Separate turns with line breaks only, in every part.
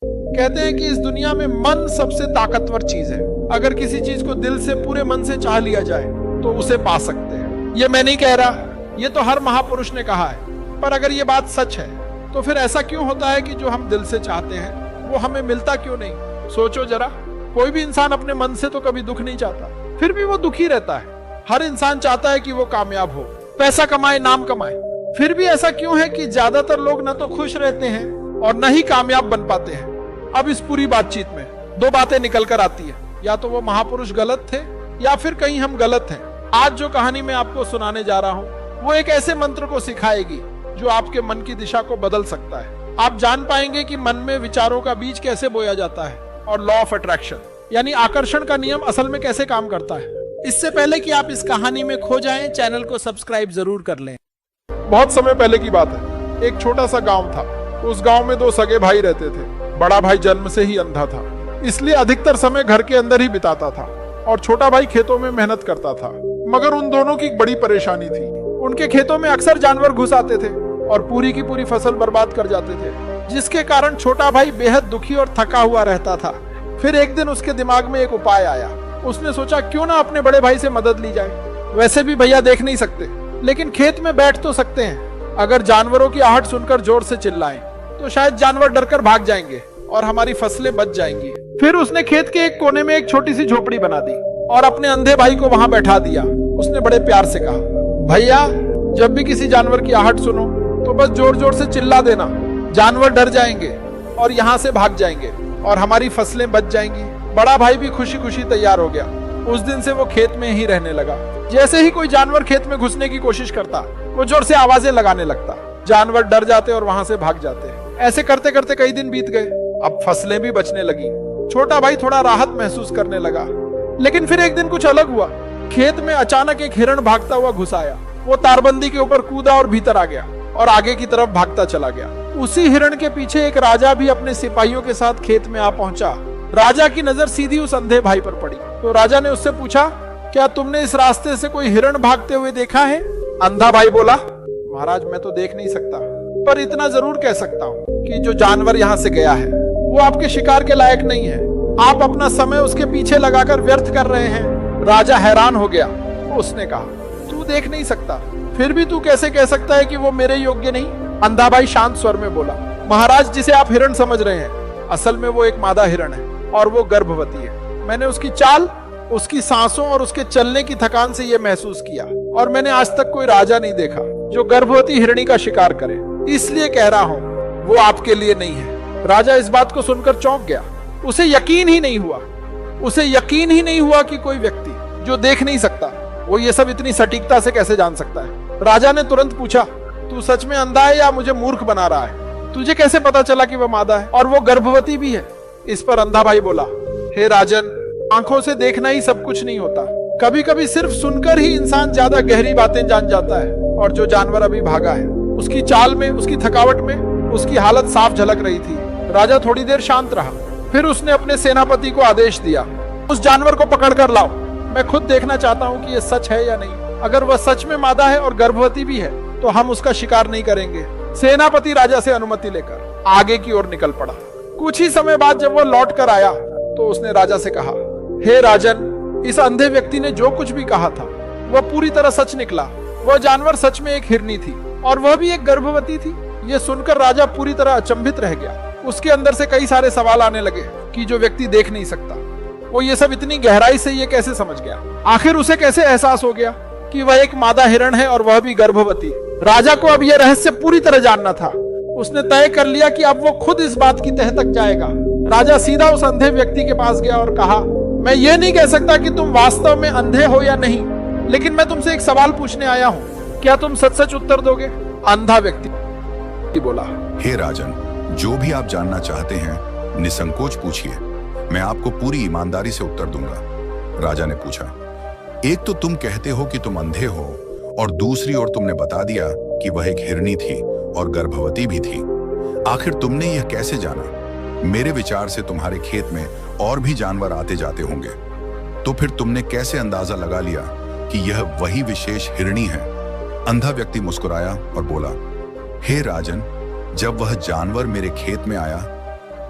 कहते हैं कि इस दुनिया में मन सबसे ताकतवर चीज है। अगर किसी चीज को दिल से पूरे मन से चाह लिया जाए तो उसे पा सकते हैं। ये मैं नहीं कह रहा, ये तो हर महापुरुष ने कहा है। पर अगर ये बात सच है तो फिर ऐसा क्यों होता है कि जो हम दिल से चाहते हैं वो हमें मिलता क्यों नहीं? सोचो जरा, कोई भी इंसान अपने मन से तो कभी दुख नहीं चाहता, फिर भी वो दुखी रहता है। हर इंसान चाहता है कि वो कामयाब हो, पैसा कमाए, नाम कमाए, फिर भी ऐसा क्यों है कि ज्यादातर लोग न तो खुश रहते हैं और न ही कामयाब बन पाते हैं? अब इस पूरी बातचीत में दो बातें निकल कर आती है, या तो वो महापुरुष गलत थे या फिर कहीं हम गलत हैं। आज जो कहानी मैं आपको सुनाने जा रहा हूँ वो एक ऐसे मंत्र को सिखाएगी जो आपके मन की दिशा को बदल सकता है। आप जान पाएंगे कि मन में विचारों का बीज कैसे बोया जाता है और लॉ ऑफ अट्रैक्शन यानी आकर्षण का नियम असल में कैसे काम करता है। इससे पहले कि आप इस कहानी में खो जाएं, चैनल को सब्सक्राइब जरूर कर लें। बहुत समय पहले की बात है। एक छोटा सा गांव था। उस गांव में दो सगे भाई रहते थे। बड़ा भाई जन्म से ही अंधा था, इसलिए अधिकतर समय घर के अंदर ही बिताता था और छोटा भाई खेतों में मेहनत करता था। मगर उन दोनों की बड़ी परेशानी थी। उनके खेतों में अक्सर जानवर घुस आते थे और पूरी की पूरी फसल बर्बाद कर जाते थे, जिसके कारण छोटा भाई बेहद दुखी और थका हुआ रहता था। फिर एक दिन उसके दिमाग में एक उपाय आया। उसने सोचा क्यों ना अपने बड़े भाई से मदद ली जाए। वैसे भी भैया देख नहीं सकते, लेकिन खेत में बैठ तो सकते हैं। अगर जानवरों की आहट सुनकर जोर से चिल्लाएं तो शायद जानवर डरकर भाग जाएंगे और हमारी फसलें बच जाएंगी। फिर उसने खेत के एक कोने में एक छोटी सी झोपड़ी बना दी और अपने अंधे भाई को वहां बैठा दिया। उसने बड़े प्यार से कहा, भैया जब भी किसी जानवर की आहट सुनो तो बस जोर जोर से चिल्ला देना। जानवर डर जाएंगे और यहाँ से भाग जाएंगे और हमारी फसलें बच जाएंगी। बड़ा भाई भी खुशी खुशी तैयार हो गया। उस दिन से वो खेत में ही रहने लगा। जैसे ही कोई जानवर खेत में घुसने की कोशिश करता वो जोर से आवाजें लगाने लगता। जानवर डर जाते और वहां से भाग जाते। ऐसे करते करते कई दिन बीत गए। अब फसलें भी बचने लगी। छोटा भाई थोड़ा राहत महसूस करने लगा। लेकिन फिर एक दिन कुछ अलग हुआ। खेत में अचानक एक हिरण भागता हुआ घुस आया। वो तारबंदी के ऊपर कूदा और भीतर आ गया और आगे की तरफ भागता चला गया। उसी हिरण के पीछे एक राजा भी अपने सिपाहियों के साथ खेत में आ पहुंचा। राजा की नजर सीधी उस अंधे भाई पर पड़ी तो राजा ने उससे पूछा, क्या तुमने इस रास्ते से कोई हिरण भागते हुए देखा है? अंधा भाई बोला, महाराज मैं तो देख नहीं सकता, पर इतना जरूर कह सकता हूँ कि जो जानवर यहाँ से गया है वो आपके शिकार के लायक नहीं है। आप अपना समय उसके पीछे लगाकर व्यर्थ कर रहे हैं। राजा हैरान हो गया। उसने कहा, तू देख नहीं सकता, फिर भी तू कैसे कह सकता है कि वो मेरे योग्य नहीं? अंधा भाई शांत स्वर में बोला, महाराज जिसे आप हिरण समझ रहे हैं असल में वो एक मादा हिरण है और वो गर्भवती है। मैंने उसकी चाल, उसकी सांसों और उसके चलने की थकान से ये महसूस किया और मैंने आज तक कोई राजा नहीं देखा जो गर्भवती हिरणी का शिकार करे। इसलिए कह रहा हूँ वो आपके लिए नहीं है। राजा इस बात को सुनकर चौंक गया। उसे यकीन ही नहीं हुआ कि कोई व्यक्ति जो देख नहीं सकता वो ये सब इतनी सटीकता से कैसे जान सकता है। राजा ने तुरंत पूछा, तू सच में अंधा है या मुझे मूर्ख बना रहा है? तुझे कैसे पता चला कि वह मादा है और वो गर्भवती भी है? इस पर अंधा भाई बोला, हे राजन, आंखों से देखना ही सब कुछ नहीं होता। कभी कभी सिर्फ सुनकर ही इंसान ज्यादा गहरी बातें जान जाता है। और जो जानवर अभी भागा है उसकी चाल में, उसकी थकावट में उसकी हालत साफ झलक रही थी। राजा थोड़ी देर शांत रहा। फिर उसने अपने सेनापति को आदेश दिया, उस जानवर को पकड़ कर लाओ। मैं खुद देखना चाहता हूँ कि ये सच है या नहीं। अगर वह सच में मादा है और गर्भवती भी है तो हम उसका शिकार नहीं करेंगे। सेनापति राजा से अनुमति लेकर आगे की ओर निकल पड़ा। कुछ ही समय बाद जब वह लौट कर आया तो उसने राजा से कहा, हे राजन, इस अंधे व्यक्ति ने जो कुछ भी कहा था वह पूरी तरह सच निकला। वह जानवर सच में एक हिरनी थी और वह भी एक गर्भवती थी। यह सुनकर राजा पूरी तरह अचंभित रह गया। उसके अंदर से कई सारे सवाल आने लगे कि जो व्यक्ति देख नहीं सकता वो ये सब इतनी गहराई से ये कैसे समझ गया? आखिर उसे कैसे एहसास हो गया कि वह एक मादा हिरण है और वह भी गर्भवती? राजा को अब यह रहस्य पूरी तरह जानना था। उसने तय कर लिया कि अब वो खुद इस बात की तह तक जाएगा। राजा सीधा उस अंधे व्यक्ति के पास गया और कहा, मैं ये नहीं कह सकता कि तुम वास्तव में अंधे हो या नहीं, लेकिन मैं तुमसे एक सवाल पूछने आया हूँ। क्या तुम सच सच उत्तर दोगे? अंधा व्यक्ति बोला,
हे राजन, जो भी आप जानना चाहते हैं निसंकोच पूछिए, मैं आपको पूरी ईमानदारी से उत्तर दूंगा। राजा ने पूछा, एक तो तुम कहते हो कि तुम अंधे हो और दूसरी ओर तुमने बता दिया कि वह एक हिरनी थी और गर्भवती भी थी। आखिर तुमने यह कैसे जाना? मेरे विचार से तुम्हारे खेत में और भी जानवर आते जाते होंगे, तो फिर तुमने कैसे अंदाजा लगा लिया कि यह वही विशेष हिरनी है? अंधा व्यक्ति मुस्कुराया और बोला, हे राजन, जब वह जानवर मेरे खेत में आया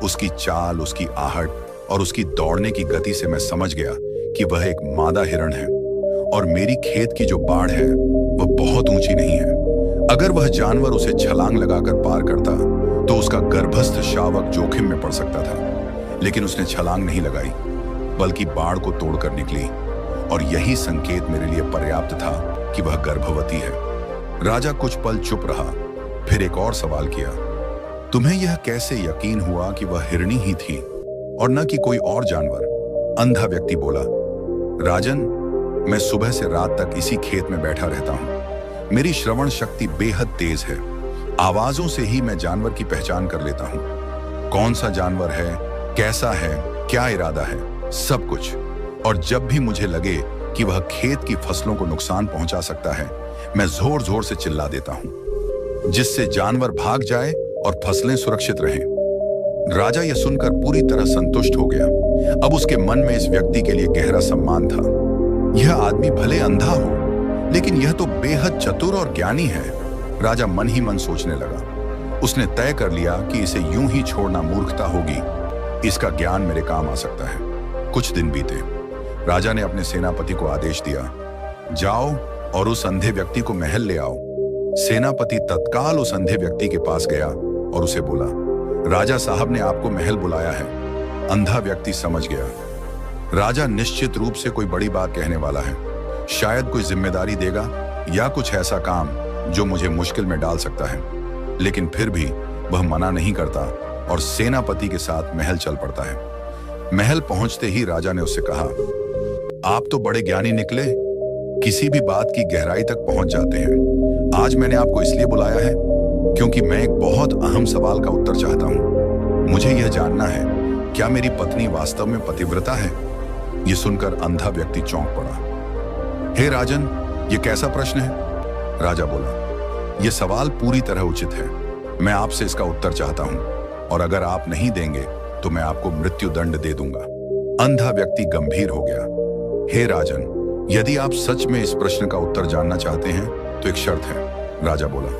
उसकी चाल, उसकी आहट और उसकी दौड़ने की गति से मैं समझ गया कि वह एक मादा हिरण है और मेरी खेत की जो बाड़ है वह बहुत ऊंची नहीं है। अगर वह जानवर उसे छलांग लगाकर पार करता तो उसका गर्भस्थ शावक जोखिम में पड़ सकता था, लेकिन उसने छलांग नहीं लगाई बल्कि बाड़ को तोड़कर निकली, और यही संकेत मेरे लिए पर्याप्त था कि वह गर्भवती है। राजा कुछ पल चुप रहा, फिर एक और सवाल किया, तुम्हें यह कैसे यकीन हुआ कि वह हिरणी ही थी और न कि कोई और जानवर? अंधा व्यक्ति बोला, राजन, मैं सुबह से रात तक इसी खेत में बैठा रहता हूं। मेरी श्रवण शक्ति बेहद तेज है। आवाजों से ही मैं जानवर की पहचान कर लेता हूं। कौन सा जानवर है, कैसा है, क्या इरादा है, सब कुछ। और जब भी मुझे लगे कि वह खेत की फसलों को नुकसान पहुंचा सकता है, मैं जोर जोर से चिल्ला देता हूं, जिससे जानवर भाग जाए और फसलें सुरक्षित रहें। राजा यह सुनकर पूरी तरह संतुष्ट हो गया। अब उसके मन में इस व्यक्ति के लिए गहरा सम्मान था। यह आदमी भले अंधा हो, लेकिन यह तो बेहद चतुर और ज्ञानी है। राजा मन ही मन सोचने लगा। उसने तय कर लिया कि इसे यूं ही छोड़ना मूर्खता होगी। इसका ज्ञान मेरे काम आ सकता है। कुछ दिन बीते। राजा ने अपने सेनापति को आदेश दिया, जाओ और उस अंधे व्यक्ति को महल ले आओ। सेनापति तत्काल उस अंधे व्यक्ति के पास गया और उसे बोला, राजा साहब ने आपको महल बुलाया है। अंधा व्यक्ति समझ गया, राजा निश्चित रूप से कोई बड़ी बात कहने वाला है। शायद कोई जिम्मेदारी देगा या कुछ ऐसा काम जो मुझे मुश्किल में डाल सकता है। लेकिन फिर भी वह मना नहीं करता और सेनापति के साथ महल चल पड़ता है। महल पहुंचते ही राजा ने उससे कहा, आप तो बड़े ज्ञानी निकले, किसी भी बात की गहराई तक पहुंच जाते हैं। आज मैंने आपको इसलिए बुलाया है क्योंकि मैं एक बहुत अहम सवाल का उत्तर चाहता हूं। मुझे यह जानना है, क्या मेरी पत्नी वास्तव में पतिव्रता है? यह सुनकर अंधा व्यक्ति चौंक पड़ा। हे राजन, यह कैसा प्रश्न है? राजा बोला, यह सवाल पूरी तरह उचित है। मैं आपसे इसका उत्तर चाहता हूं और अगर आप नहीं देंगे तो मैं आपको मृत्यु दंड दे दूंगा। अंधा व्यक्ति गंभीर हो गया। हे राजन, यदि आप सच में इस प्रश्न का उत्तर जानना चाहते हैं तो एक शर्त है। राजा बोला,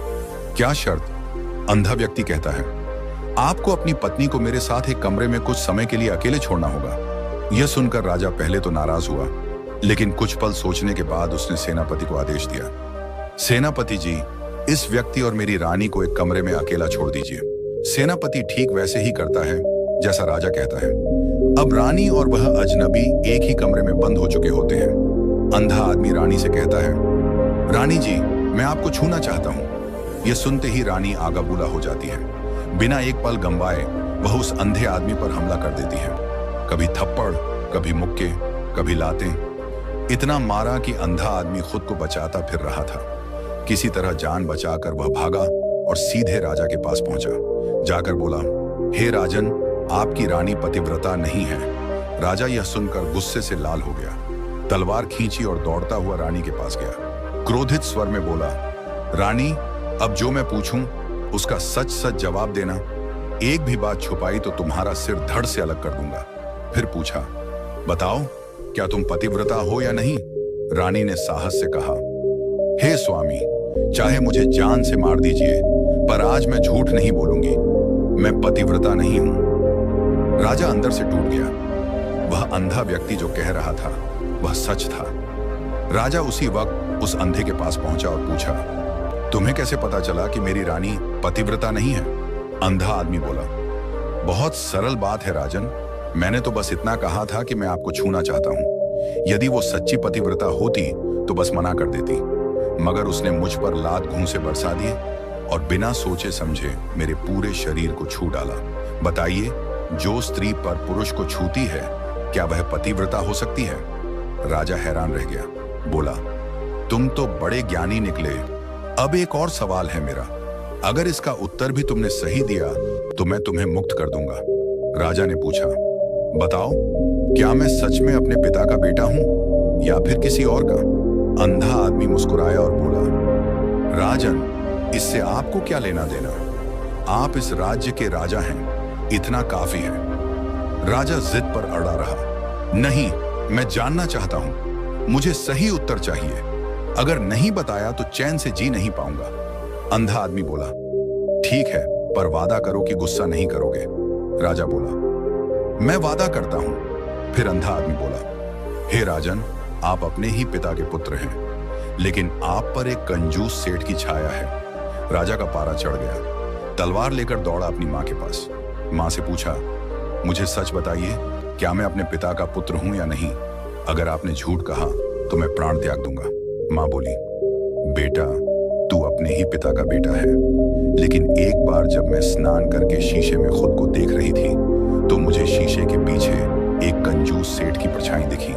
क्या शर्त? अंधा व्यक्ति कहता है, आपको अपनी पत्नी को मेरे साथ एक कमरे में कुछ समय के लिए अकेले छोड़ना होगा। यह सुनकर राजा पहले तो नाराज हुआ, लेकिन कुछ पल सोचने के बाद उसने सेनापति को आदेश दिया, सेनापति जी, इस व्यक्ति और मेरी रानी को एक कमरे में अकेला छोड़ दीजिए। सेनापति ठीक वैसे ही करता है जैसा राजा कहता है। अब रानी और वह अजनबी एक ही कमरे में बंद हो चुके होते हैं। अंधा आदमी रानी से कहता है, रानी जी, मैं आपको छूना चाहता हूं। यह सुनते ही रानी आगाबूला हो जाती है। बिना एक पल गंवाए वह उस अंधे आदमी पर हमला कर देती है। कभी थप्पड़, कभी मुक्के, कभी लातें। इतना मारा कि अंधा आदमी खुद को बचाता फिर रहा था। किसी तरह जान बचाकर वह भागा और सीधे राजा के पास पहुंचा। जाकर बोला, हे राजन, आपकी रानी पतिव्रता नहीं है। राजा यह सुनकर गुस्से से लाल हो गया, तलवार खींची और दौड़ता हुआ रानी के पास गया। क्रोधित स्वर में बोला, रानी, अब जो मैं पूछूं उसका सच सच जवाब देना। एक भी बात छुपाई तो तुम्हारा सिर धड़ से अलग कर दूंगा। फिर पूछा, बताओ, क्या तुम पतिव्रता हो या नहीं? रानी ने साहस से कहा, हे स्वामी, चाहे मुझे जान से मार दीजिए, पर आज मैं झूठ नहीं बोलूंगी। मैं पतिव्रता नहीं हूं। राजा अंदर से टूट गया। वह अंधा व्यक्ति जो कह रहा था वह सच था। राजा उसी वक्त उस अंधे के पास पहुंचा और पूछा, तुम्हें कैसे पता चला कि मेरी रानी पतिव्रता नहीं है? अंधा आदमी बोला, बहुत सरल बात है राजन, मैंने तो बस इतना कहा था कि मैं आपको छूना चाहता हूं। यदि वो सच्ची पतिव्रता होती तो बस मना कर देती, मगर उसने मुझ पर लात घूंसे बरसा दिए और बिना सोचे समझे मेरे पूरे शरीर को छू डाला। बताइए, जो स्त्री पर पुरुष को छूती है, क्या वह पतिव्रता हो सकती है? राजा हैरान रह गया, बोला, तुम तो बड़े ज्ञानी निकले। अब एक और सवाल है मेरा, अगर इसका उत्तर भी तुमने सही दिया तो मैं तुम्हें मुक्त कर दूंगा। राजा ने पूछा, बताओ, क्या मैं सच में अपने पिता का बेटा हूं या फिर किसी और का? अंधा आदमी मुस्कुराया और बोला, राजन, इससे आपको क्या लेना देना? आप इस राज्य के राजा हैं, इतना काफी है। राजा जिद पर अड़ा रहा, नहीं, मैं जानना चाहता हूं, मुझे सही उत्तर चाहिए। अगर नहीं बताया तो चैन से जी नहीं पाऊंगा। अंधा आदमी बोला, ठीक है, पर वादा करो कि गुस्सा नहीं करोगे। राजा बोला, मैं वादा करता हूं। फिर अंधा आदमी बोला, हे राजन, आप अपने ही पिता के पुत्र हैं, लेकिन आप पर एक कंजूस सेठ की छाया है। राजा का पारा चढ़ गया, तलवार लेकर दौड़ा अपनी मां के पास। मां से पूछा, मुझे सच बताइए, क्या मैं अपने पिता का पुत्र हूं या नहीं? अगर आपने झूठ कहा तो मैं प्राण त्याग दूंगा। मां बोली, बेटा, तू अपने ही पिता का बेटा है, लेकिन एक बार जब मैं स्नान करके शीशे में खुद को देख रही थी तो मुझे शीशे के पीछे एक कंजूस सेठ की परछाई दिखी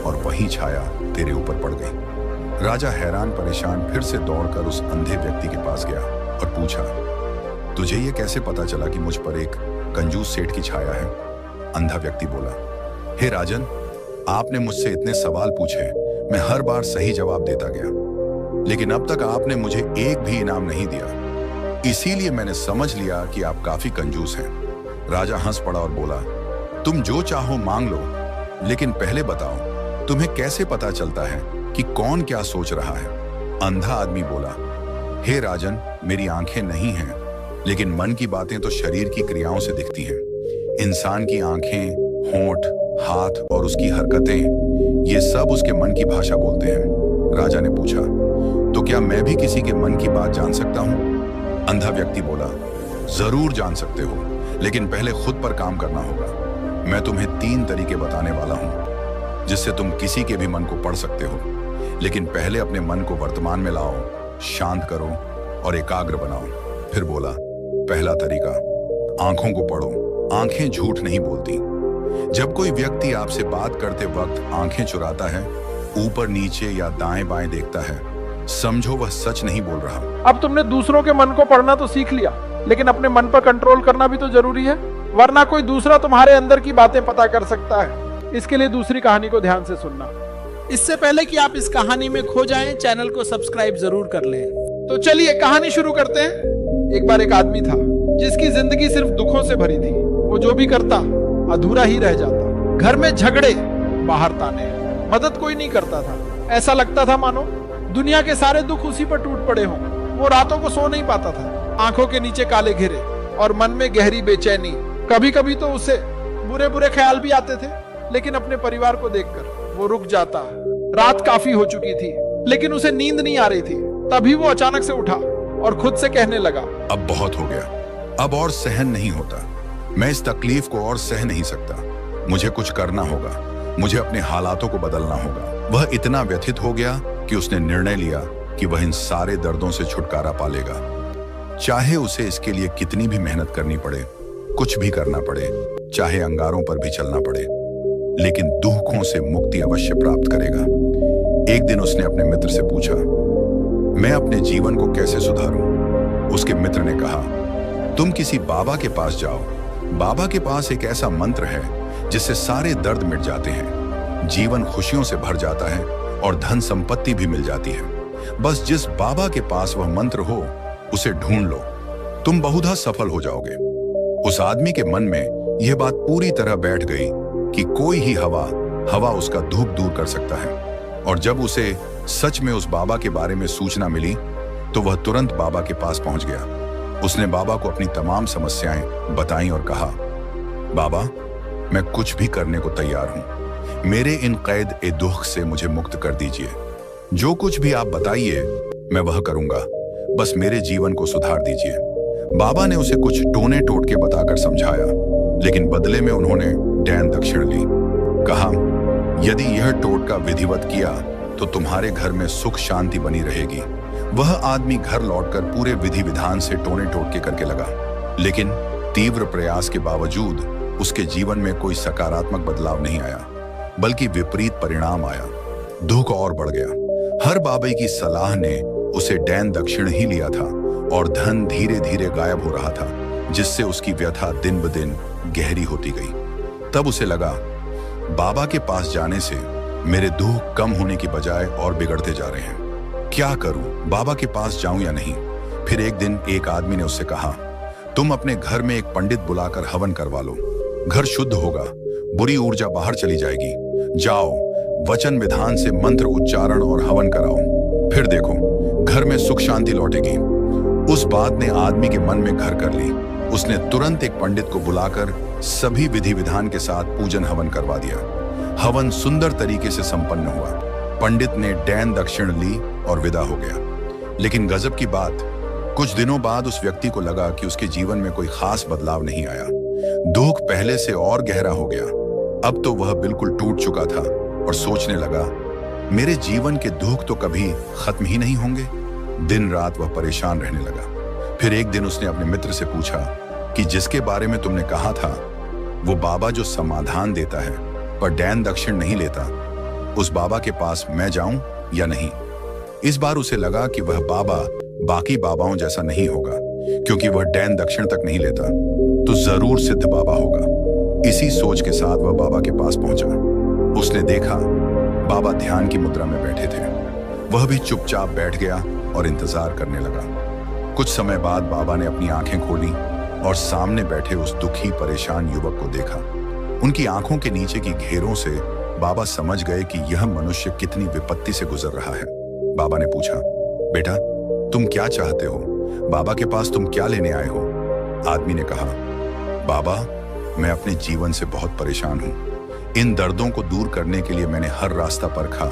और वही छाया तेरे ऊपर पड़ गई। राजा हैरान परेशान फिर से दौड़कर उस अंधे व्यक्ति के पास गया और पूछा, तुझे ये कैसे पता चला कि मुझ पर एक कंजूस सेठ की छाया है? अंधा व्यक्ति बोला, हे राजन, आपने मुझसे इतने सवाल पूछे, मैं हर बार सही जवाब देता गया, लेकिन अब तक आपने मुझे एक भी इनाम नहीं दिया, इसीलिए मैंने समझ लिया कि आप काफी कंजूस हैं। राजा हंस पड़ा और बोला, तुम जो चाहो मांग लो, लेकिन पहले बताओ, तुम्हें कैसे पता चलता है कि कौन क्या सोच रहा है? अंधा आदमी बोला, हे राजन, मेरी आंखें नहीं हैं, लेकिन मन की बातें तो शरीर की क्रियाओं से दिखती हैं। इंसान की आंखें, होंठ, हाथ और उसकी हरकतें, ये सब उसके मन की भाषा बोलते हैं। राजा ने पूछा, तो क्या मैं भी किसी के मन की बात जान सकता हूं? अंधा व्यक्ति बोला, जरूर जान सकते हो, लेकिन पहले खुद पर काम करना होगा। मैं तुम्हें 3 तरीके बताने वाला हूं, जिससे तुम किसी के भी मन को पढ़ सकते हो, लेकिन पहले अपने मन को वर्तमान में लाओ, शांत करो और एकाग्र बनाओ। फिर बोला, पहला तरीका, आंखों को पढ़ो। आंखें झूठ नहीं बोलती। जब कोई व्यक्ति आपसे बात करते वक्त आंखें चुराता है, ऊपर नीचे या दाएं बाएं देखता है, समझो वह सच नहीं बोल रहा।
अब तुमने दूसरों के मन को पढ़ना तो सीख लिया, लेकिन अपने मन पर कंट्रोल करना भी तो जरूरी है, वरना कोई दूसरा तुम्हारे अंदर की बातें पता कर सकता है। इसके लिए दूसरी कहानी को ध्यान से सुनना।
इससे पहले कि आप इस कहानी में खो जाएं, चैनल को सब्सक्राइब जरूर कर लें।
तो चलिए कहानी शुरू करते हैं। एक बार एक आदमी था जिसकी जिंदगी सिर्फ दुखों से भरी थी। वो जो भी करता अधूरा ही रह जाता। घर में झगड़े, बाहर ताने, मदद कोई नहीं करता था। ऐसा लगता था मानो दुनिया के सारे दुख उसी पर टूट पड़े हों। वो रातों को सो नहीं पाता था, आंखों के नीचे काले घेरे और मन में गहरी बेचैनी। कभी कभी तो उसे बुरे बुरे ख्याल भी आते थे, लेकिन अपने परिवार को देखकर वो रुक जाता। रात काफी हो चुकी थी, लेकिन उसे नींद नहीं आ रही थी। तभी वो अचानक से उठा और खुद से कहने लगा,
अब बहुत हो गया, अब और सहन नहीं होता। मैं इस तकलीफ को और सह नहीं सकता। मुझे कुछ करना होगा, मुझे अपने हालातों को बदलना होगा। वह इतना व्यथित हो गया कि उसने निर्णय लिया कि वह इन सारे दर्दों से छुटकारा पा लेगा, चाहे उसे इसके लिए कितनी भी मेहनत करनी पड़े, कुछ भी करना पड़े, चाहे अंगारों पर भी चलना पड़े, लेकिन दुखों से मुक्ति अवश्य प्राप्त करेगा। एक दिन उसने अपने मित्र से पूछा, मैं अपने जीवन को कैसे सुधारूं? उसके मित्र ने कहा, तुम किसी बाबा के पास जाओ। बाबा के पास एक ऐसा मंत्र है जिससे सारे दर्द मिट जाते हैं, जीवन खुशियों से भर जाता है और धन संपत्ति भी मिल जाती है। बस जिस बाबा के पास वह मंत्र हो, उसे ढूंढ लो, तुम बहुधा सफल हो जाओगे। उस आदमी के मन में यह बात पूरी तरह बैठ गई कि कोई ही हवा उसका दुख दूर कर सकता है। और जब उसे सच में उस बाबा के बारे में सूचना मिली, तो वह तुरंत बाबा के पास पहुंच गया। उसने बाबा को अपनी तमाम समस्याएं बताईं और कहा, बाबा, मैं कुछ भी करने को तैयार हूं। मेरे इन कैद ए दुख से मुझे मुक्त कर दीजिए। जो कुछ भी आप बताइए मैं वह करूंगा, बस मेरे जीवन को सुधार दीजिए। बाबा ने उसे कुछ टोने टोटके बताकर समझाया, लेकिन बदले में उन्होंने डैन दक्षिण ली। कहा, यदि यह टोटका विधिवत किया तो तुम्हारे घर में सुख शांति बनी रहेगी। वह आदमी घर लौटकर पूरे विधि विधान से टोने टोटके करके लगा, लेकिन तीव्र प्रयास के बावजूद उसके जीवन में कोई सकारात्मक बदलाव नहीं आया, बल्कि विपरीत परिणाम आया। दुख और बढ़ गया। हर बाबे की सलाह ने उसे डैन दक्षिण ही लिया था और धन धीरे धीरे गायब हो रहा था, जिससे उसकी व्यथा दिन ब दिन गहरी होती गई। तब उसे लगा, बाबा के पास जाने से मेरे दुख कम होने की बजाय और बिगड़ते जा रहे हैं। क्या करूं, बाबा के पास जाऊं या नहीं? फिर एक दिन एक आदमी ने उससे कहा, तुम अपने घर में एक पंडित बुलाकर हवन करवा लो, घर शुद्ध होगा, बुरी ऊर्जा बाहर चली जाएगी। जाओ, वचन विधान से मंत्र उच्चारण और हवन कराओ, फिर देखो घर में सुख शांति लौटेगी। उस बात ने आदमी के मन में घर कर ली। उसने तुरंत एक पंडित को बुलाकर सभी विधि विधान के साथ पूजन हवन करवा दिया। हवन सुंदर तरीके से संपन्न हुआ। पंडित ने डैन दक्षिण ली और विदा हो गया। लेकिन गजब की बात, कुछ दिनों बाद उस व्यक्ति को लगा कि उसके जीवन में कोई खास बदलाव नहीं आया। दुख पहले से और गहरा हो गया। अब तो वह बिल्कुल टूट चुका था और सोचने लगा, मेरे जीवन के दुख तो कभी खत्म ही नहीं होंगे। दिन रात वह परेशान रहने लगा। फिर एक दिन उसने अपने मित्र से पूछा कि जिसके बारे में तुमने कहा था, वो बाबा जो समाधान देता है पर डैन दक्षिण नहीं लेता, उस बाबा के पास मैं जाऊं या नहीं। इस बार उसे लगा कि वह बाबा बाकी बाबाओं जैसा नहीं होगा, क्योंकि वह डैन दक्षिण तक नहीं लेता तो जरूर सिद्ध बाबा होगा। इसी सोच के साथ वह बाबा के पास पहुंचा। उसने देखा बाबा ध्यान की मुद्रा में बैठे थे। वह भी चुपचाप बैठ गया और इंतजार करने लगा। कुछ समय बाद बाबा ने अपनी आंखें खोली और सामने बैठे उस दुखी परेशान युवक को देखा। उनकी आंखों के नीचे की घेरों से बाबा समझ गए कि यह मनुष्य कितनी विपत्ति से गुजर रहा है। बाबा ने पूछा, बेटा तुम क्या चाहते हो? बाबा के पास तुम क्या लेने आए हो? आदमी ने कहा, बाबा मैं अपने जीवन से बहुत परेशान हूं। इन दर्दों को दूर करने के लिए मैंने हर रास्ता परखा,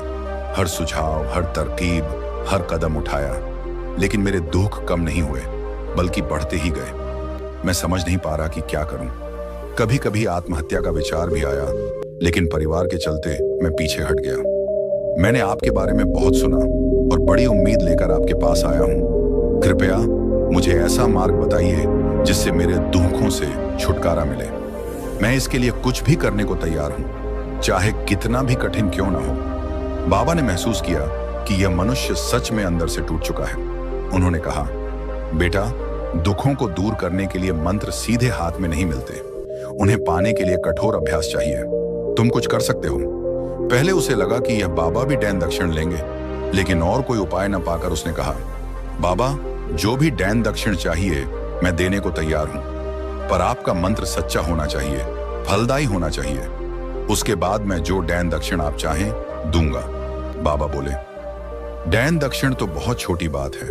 हर सुझाव, हर तरकीब, हर कदम उठाया, लेकिन मेरे दुख कम नहीं हुए बल्कि बढ़ते ही गए। मैं समझ नहीं पा रहा कि क्या करूं। कभी कभी आत्महत्या का विचार भी आया, लेकिन परिवार के चलते मैं पीछे हट गया। मैंने आपके बारे में बहुत सुना और बड़ी उम्मीद लेकर आपके पास आया हूं। कृपया मुझे ऐसा मार्ग बताइए जिससे मेरे दुखों से छुटकारा मिले। मैं इसके लिए कुछ भी करने को तैयार हूं, चाहे कितना भी कठिन क्यों ना हो। बाबा ने महसूस किया कि यह मनुष्य सच में अंदर से टूट चुका है। उन्होंने कहा, बेटा दुखों को दूर करने के लिए मंत्र सीधे हाथ में नहीं मिलते, उन्हें पाने के लिए कठोर अभ्यास चाहिए। तुम कुछ कर सकते हो। पहले उसे लगा कि यह बाबा भी डैन दक्षिण लेंगे, लेकिन और कोई उपाय न पाकर उसने कहा, बाबा जो भी डैन दक्षिण चाहिए मैं देने को तैयार हूं, पर आपका मंत्र सच्चा होना चाहिए, फलदायी होना चाहिए। उसके बाद मैं जो डैन दक्षिण आप चाहें दूंगा। बाबा बोले, डैन दक्षिण तो बहुत छोटी बात है,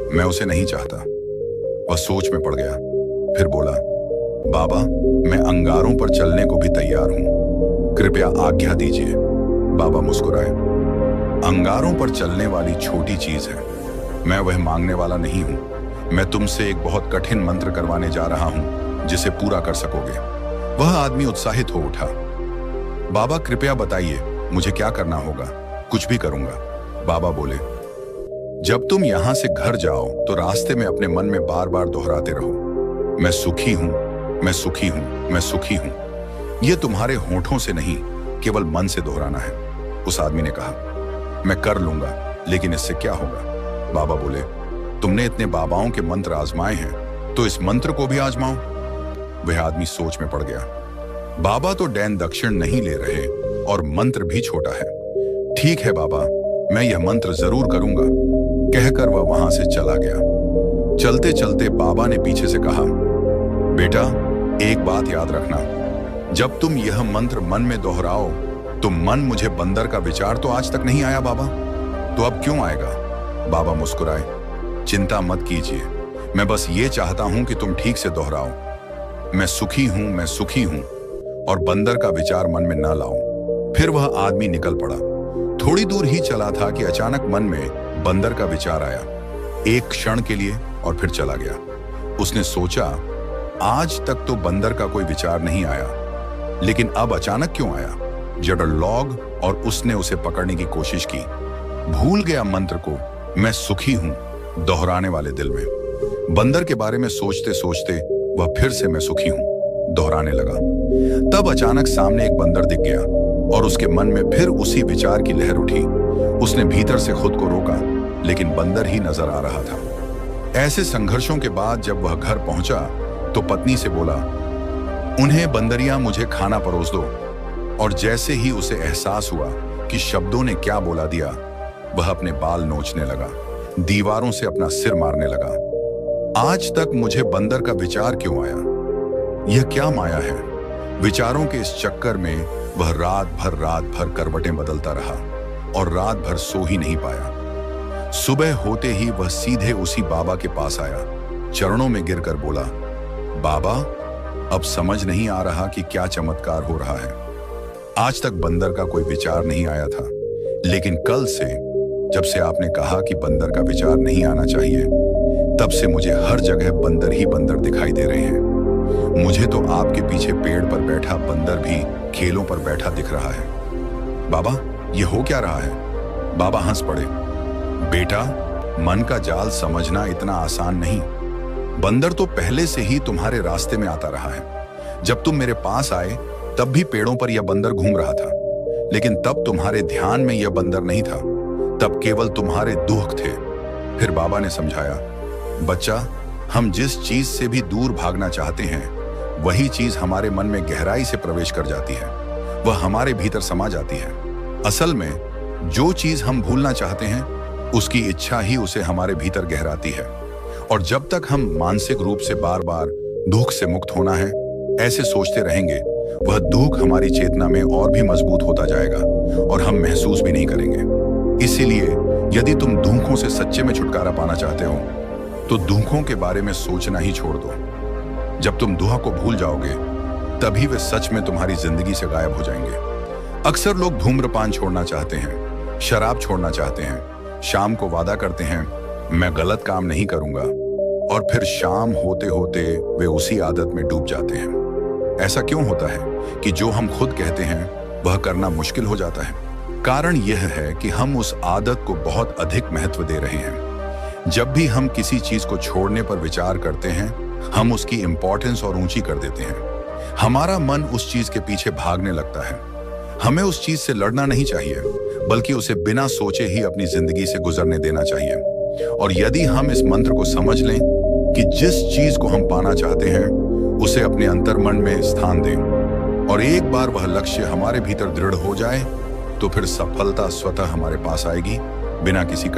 मैं उसे नहीं चाहता। वह सोच में पड़ गया। फिर बोला, बाबा मैं अंगारों पर चलने को भी तैयार हूं, कृपया आज्ञा दीजिए। बाबा मुस्कुराए, अंगारों पर चलने वाली छोटी चीज है, मैं वह मांगने वाला नहीं हूं। मैं तुमसे एक बहुत कठिन मंत्र करवाने जा रहा हूं जिसे पूरा कर सकोगे। वह आदमी उत्साहित हो उठा। बाबा कृपया बताइए मुझे क्या करना होगा? कुछ भी करूंगा। बाबा बोले, जब तुम यहां से घर जाओ तो रास्ते में अपने मन में बार बार दोहराते रहो, मैं सुखी हूं, मैं सुखी हूं, मैं सुखी हूं। यह तुम्हारे होठों से नहीं, केवल मन से दोहराना है। उस आदमी ने कहा, मैं कर लूंगा, लेकिन इससे क्या होगा? बाबा बोले, तुमने इतने बाबाओं के मंत्र आजमाए हैं, तो इस मंत्र को भी आजमाओ। वह आदमी सोच में पड़ गया। बाबा तो डैन दक्षिण नहीं ले रहे और मंत्र भी छोटा है। ठीक है बाबा, मैं यह मंत्र जरूर करूंगा, कहकर वह वहां से चला गया। चलते चलते बाबा ने पीछे से कहा, बेटा एक बात याद रखना, जब तुम यह मंत्र मन में दोहराओ तो मन मुझे बंदर का विचार तो आज तक नहीं आया बाबा, तो अब क्यों आएगा? बाबा मुस्कुराए, चिंता मत कीजिए, मैं बस ये चाहता हूं कि तुम ठीक से दोहराओ, मैं सुखी हूं, मैं सुखी हूं, और बंदर का विचार मन में ना लाओ। फिर वह आदमी निकल पड़ा। थोड़ी दूर ही चला था कि अचानक मन में बंदर का विचार आया, एक क्षण के लिए, और फिर चला गया। उसने सोचा, आज तक तो बंदर का कोई विचार नहीं आया, लेकिन अब अचानक क्यों आया? जडल लॉग, और उसने उसे पकड़ने की कोशिश की। भूल गया मंत्र को, मैं सुखी हूं, दोहराने वाले दिल में। बंदर के बारे में सोचते सोचते वह फिर से मैं सुखी हूं दोहराने लगा। तब अचानक सामने एक बंदर दिख गया और उसके मन में फिर उसी विचार की लहर उठी। उसने भीतर से खुद को रोका, लेकिन बंदर ही नजर आ रहा था। ऐसे संघर्षों के बाद जब वह घर पहुंचा तो पत्नी से बोला, उन्हें बंदरिया मुझे खाना परोस दो। और जैसे ही उसे एहसास हुआ कि शब्दों ने क्या बोला दिया, वह अपने बाल नोचने लगा, दीवारों से अपना सिर मारने लगा। आज तक मुझे बंदर का विचार क्यों आया? यह क्या माया है? विचारों के इस चक्कर में वह रात भर करवटें बदलता रहा और रात भर सो ही नहीं पाया। सुबह होते ही वह सीधे उसी बाबा के पास आया, चरणों में गिरकर बोला, बाबा, अब समझ नहीं आ रहा कि क्या चमत्कार हो रहा है। आज तक बंदर का कोई विचार नहीं आया था, लेकिन कल से जब से आपने कहा कि बंदर का विचार नहीं आना चाहिए, तब से मुझे हर जगह बंदर ही बंदर दिखाई दे रहे हैं। मुझे तो आपके पीछे पेड़ पर बैठा बंदर भी खेलों पर बैठा दिख रहा है। बाबा, ये हो क्या रहा है? बाबा हंस पड़े। बेटा, मन का जाल समझना इतना आसान नहीं। बंदर तो पहले से ही तुम्हारे रास्ते में आता रहा है। जब तुम मेरे पास आए तब भी पेड़ों पर यह बंदर घूम रहा था, लेकिन तब तुम्हारे ध्यान में यह बंदर नहीं था, तब केवल तुम्हारे दुख थे। फिर बाबा ने समझाया, बच्चा, हम जिस चीज से भी दूर भागना चाहते हैं, वही चीज हमारे मन में गहराई से प्रवेश कर जाती है, वह हमारे भीतर समा जाती है। असल में जो चीज हम भूलना चाहते हैं, उसकी इच्छा ही उसे हमारे भीतर गहराती है। और जब तक हम मानसिक रूप से बार बार दुख से मुक्त होना है ऐसे सोचते रहेंगे, वह दुख हमारी चेतना में और भी मजबूत होता जाएगा और हम महसूस भी नहीं करेंगे। इसीलिए यदि तुम दुखों से सच्चे में छुटकारा पाना चाहते हो, तो दुखों के बारे में सोचना ही छोड़ दो। जब तुम दुख को भूल जाओगे, तभी वे सच में तुम्हारी जिंदगी से गायब हो जाएंगे। अक्सर लोग धूम्रपान छोड़ना चाहते हैं, शराब छोड़ना चाहते हैं, शाम को वादा करते हैं मैं गलत काम नहीं करूंगा, और फिर शाम होते होते वे उसी आदत में डूब जाते हैं। ऐसा क्यों होता है कि जो हम खुद कहते हैं वह करना मुश्किल हो जाता है? कारण यह है कि हम उस आदत को बहुत अधिक महत्व दे रहे हैं। जब भी हम किसी चीज को छोड़ने पर विचार करते हैं, हम उसकी इंपॉर्टेंस और ऊंची कर देते हैं। हमारा मन उस चीज के पीछे भागने लगता है। हमें उस चीज से लड़ना नहीं चाहिए, बल्कि उसे बिना सोचे ही अपनी जिंदगी से गुजरने देना चाहिए। और यदि हम इस मंत्र को समझ लें कि जिस चीज को हम पाना चाहते हैं, उसे अपने अंतर्मन में स्थान दें, और एक बार वह लक्ष्य हमारे भीतर दृढ़ हो जाए, तो फिर सफलता स्वतः हमारे पास आएगी, बिना किसी